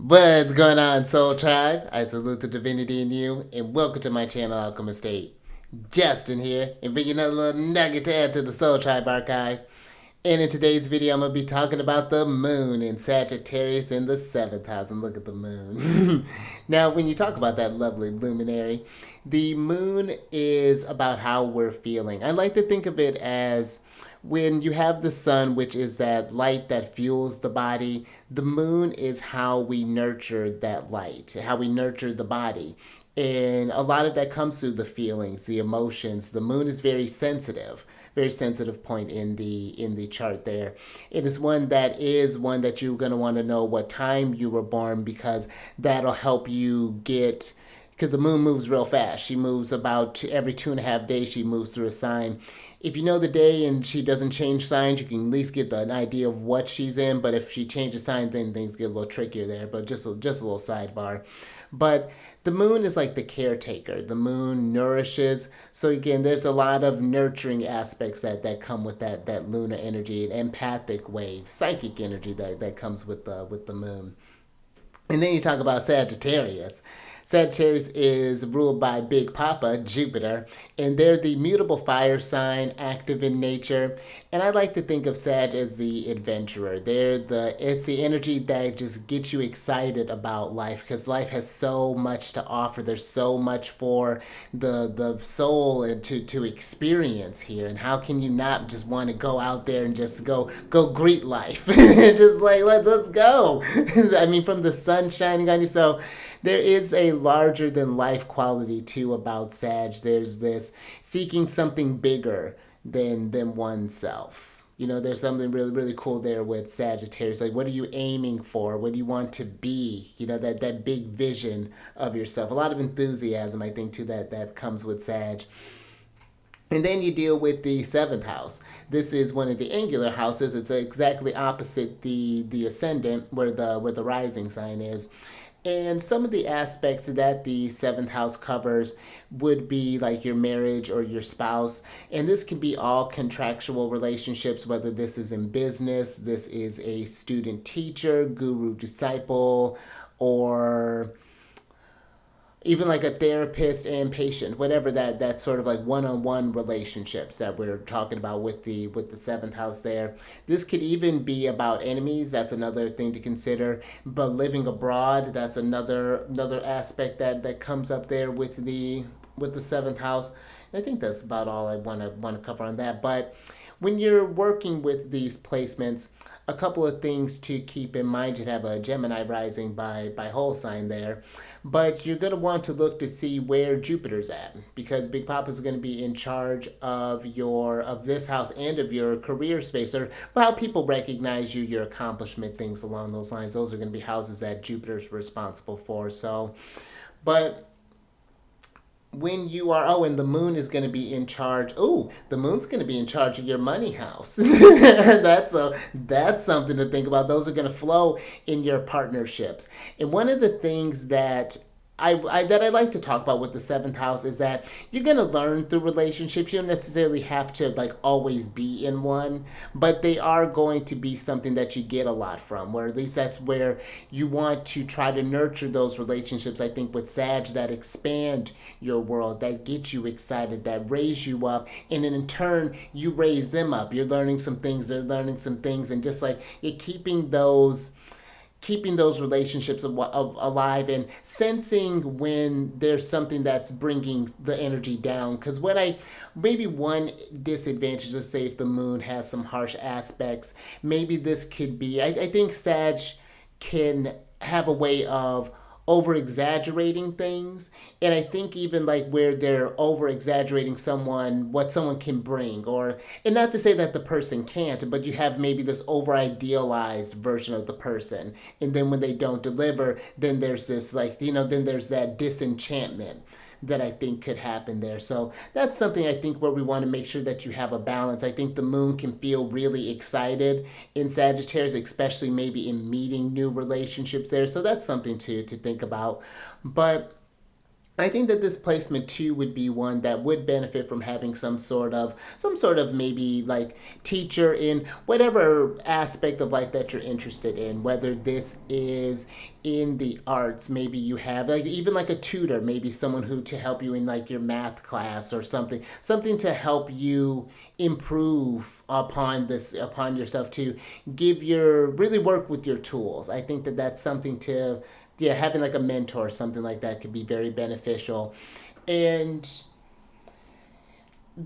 What's going on, Soul Tribe? I salute the divinity in you, and welcome to my channel, Alchemist. Justin here, and bringing another little nugget to add to the Soul Tribe archive. And in today's video, I'm going to be talking about the moon in Sagittarius in the 7th house. And look at the moon. Now, when you talk about that lovely luminary, the moon is about how we're feeling. I like to think of it as when you have the sun, which is that light that fuels the body, the moon is how we nurture that light, how we nurture the body. And a lot of that comes through the feelings, the emotions. The moon is very sensitive point in the chart there. It is one that you're going to want to know what time you were born, because that'll help you get, because the moon moves real fast. She moves about every 2.5 days. She moves through a sign. If you know the day and she doesn't change signs, you can at least get an idea of what she's in. But if she changes signs, then things get a little trickier there. But just a little sidebar. But the moon is like the caretaker. The moon nourishes. So again, there's a lot of nurturing aspects that come with that lunar energy, an empathic wave, psychic energy that comes with the moon. And then you talk about Sagittarius. Sagittarius is ruled by Big Papa, Jupiter, and they're the mutable fire sign, active in nature. And I like to think of Sag as the adventurer. It's the energy that just gets you excited about life, because life has so much to offer. There's so much for the soul and to experience here. And how can you not just want to go out there and just go greet life? Just like let's go. I mean, from the sun shining on you. So there is a larger than life quality too about Sag. There's this seeking something bigger than oneself. There's something really, really cool there with Sagittarius. Like, what are you aiming for? What do you want to be? That big vision of yourself. A lot of enthusiasm, I think, too, that comes with Sag. And then you deal with the 7th house. This is one of the angular houses. It's exactly opposite the ascendant, where the rising sign is. And some of the aspects that the 7th house covers would be like your marriage or your spouse. And this can be all contractual relationships, whether this is in business, this is a student teacher, guru disciple, or even like a therapist and patient, whatever that sort of like one-on-one relationships that we're talking about with the 7th house there. This could even be about enemies. That's another thing to consider. But living abroad, that's another aspect that comes up there with the 7th house. I think that's about all I want to cover on that. But when you're working with these placements, a couple of things to keep in mind. You'd have a Gemini rising by whole sign there, but you're going to want to look to see where Jupiter's at, because Big Papa is going to be in charge of this house and of your career space, or how people recognize you, your accomplishment, things along those lines. Those are going to be houses that Jupiter's responsible for. So, but when you are, and the moon is going to be in charge. The moon's going to be in charge of your money house. That's something to think about. Those are going to flow in your partnerships. And one of the things that I like to talk about with the 7th house is that you're going to learn through relationships. You don't necessarily have to like always be in one, but they are going to be something that you get a lot from, or at least that's where you want to try to nurture those relationships. I think with Sag, that expand your world, that get you excited, that raise you up, and then in turn you raise them up. You're learning some things, they're learning some things, and just like you're keeping those relationships alive, and sensing when there's something that's bringing the energy down. Because maybe one disadvantage, let's say if the moon has some harsh aspects, maybe this could be, I think Sag can have a way of over exaggerating things. And I think even like where they're over exaggerating what someone can bring, and not to say that the person can't, but you have maybe this over idealized version of the person. And then when they don't deliver, then there's this then there's that disenchantment that I think could happen there. So that's something I think where we want to make sure that you have a balance. I think the moon can feel really excited in Sagittarius, especially maybe in meeting new relationships there. So that's something to think about. But I think that this placement too would be one that would benefit from having some sort of maybe like teacher in whatever aspect of life that you're interested in, whether this is in the arts, maybe you have like even like a tutor, maybe someone who to help you in like your math class or something to help you improve upon yourself, to give your really work with your tools. I think that that's something to, yeah, having like a mentor or something like that could be very beneficial. And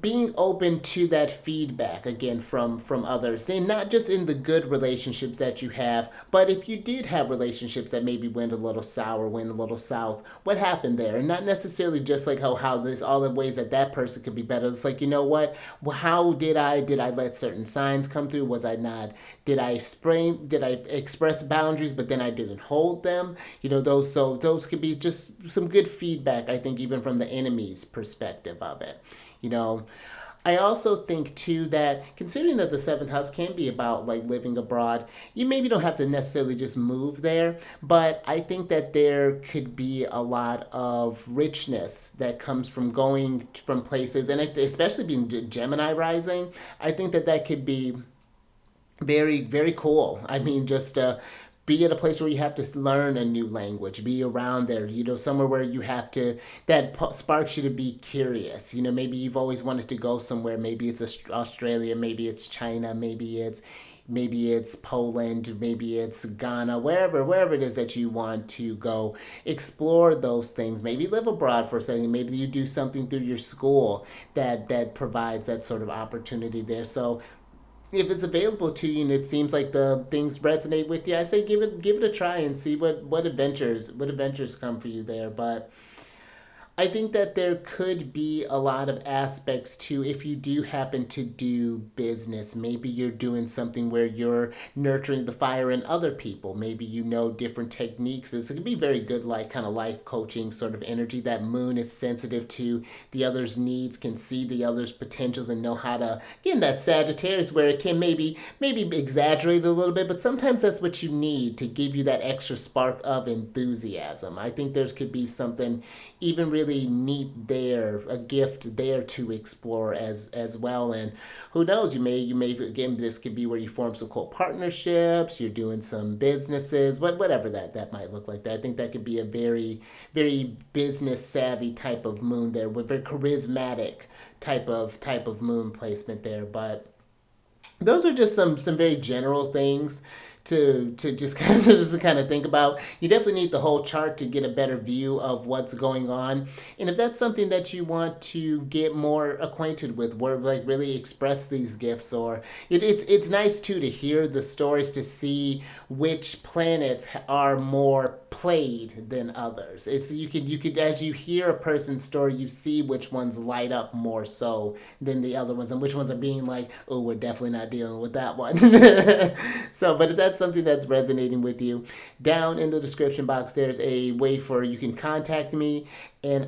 being open to that feedback again from others, and not just in the good relationships that you have, but if you did have relationships that maybe went a little sour, went a little south, what happened there? And not necessarily just like how this all the ways that that person could be better. It's like, you know what, well, how did I let certain signs come through? Was I not, did I express boundaries but then I didn't hold them? Those could be just some good feedback, I think, even from the enemy's perspective of it. you know I also think too that, considering that the seventh house can be about like living abroad, you maybe don't have to necessarily just move there, but I think that there could be a lot of richness that comes from going from places, and especially being Gemini rising, I think that that could be very, very cool. I mean, just be at a place where you have to learn a new language, be around there, somewhere where you have to, that sparks you to be curious. Maybe you've always wanted to go somewhere. Maybe it's Australia, maybe it's China, maybe it's Poland, maybe it's Ghana, wherever it is that you want to go, explore those things. Maybe live abroad for a second. Maybe you do something through your school that provides that sort of opportunity there. So if it's available to you and it seems like the things resonate with you, I say give it a try and see what adventures come for you there. But I think that there could be a lot of aspects to, if you do happen to do business. Maybe you're doing something where you're nurturing the fire in other people. Maybe different techniques. This could be very good, like kind of life coaching sort of energy. That moon is sensitive to the other's needs, can see the other's potentials, and know how to, again, that Sagittarius, where it can maybe exaggerate a little bit, but sometimes that's what you need to give you that extra spark of enthusiasm. I think there could be something even really neat there, a gift there to explore as well. And who knows, you may again, this could be where you form some cool partnerships, you're doing some businesses, whatever that might look like. That I think that could be a very, very business savvy type of moon there, with very charismatic type of moon placement there. But those are just some very general things to just kind of think about. You definitely need the whole chart to get a better view of what's going on. And if that's something that you want to get more acquainted with, where like really express these gifts, or it's nice too to hear the stories, to see which planets are more played than others. It's you could as you hear a person's story, you see which ones light up more so than the other ones, and which ones are being like, oh, we're definitely not dealing with that one. So, but if that's something that's resonating with you, down in the description box, there's a way for you can contact me, and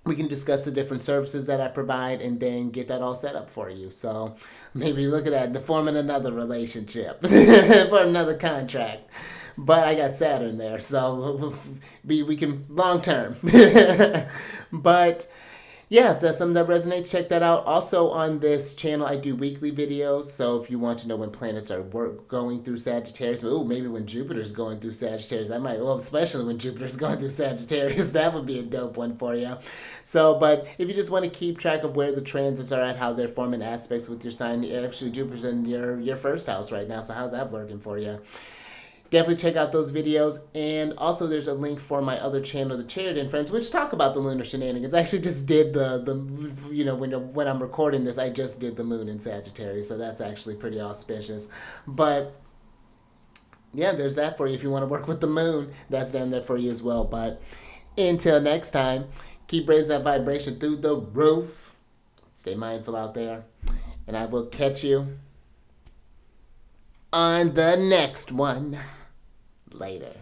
we can discuss the different services that I provide, and then get that all set up for you. So maybe look at that, forming another relationship for another contract. But I got Saturn there, so we can long term. But yeah, if that's something that resonates, check that out. Also, on this channel, I do weekly videos. So if you want to know when planets are going through Sagittarius, maybe when Jupiter's going through Sagittarius, especially when Jupiter's going through Sagittarius, that would be a dope one for you. So, but if you just want to keep track of where the transits are at, how they're forming aspects with your sign, actually Jupiter's in your first house right now. So how's that working for you? Definitely check out those videos. And also, there's a link for my other channel, the Charity and Friends, which talk about the lunar shenanigans. I actually just did when I'm recording this, I just did the moon in Sagittarius, so that's actually pretty auspicious. But yeah, there's that for you. If you want to work with the moon, that's down there for you as well. But until next time, keep raising that vibration through the roof. Stay mindful out there, and I will catch you on the next one. Later.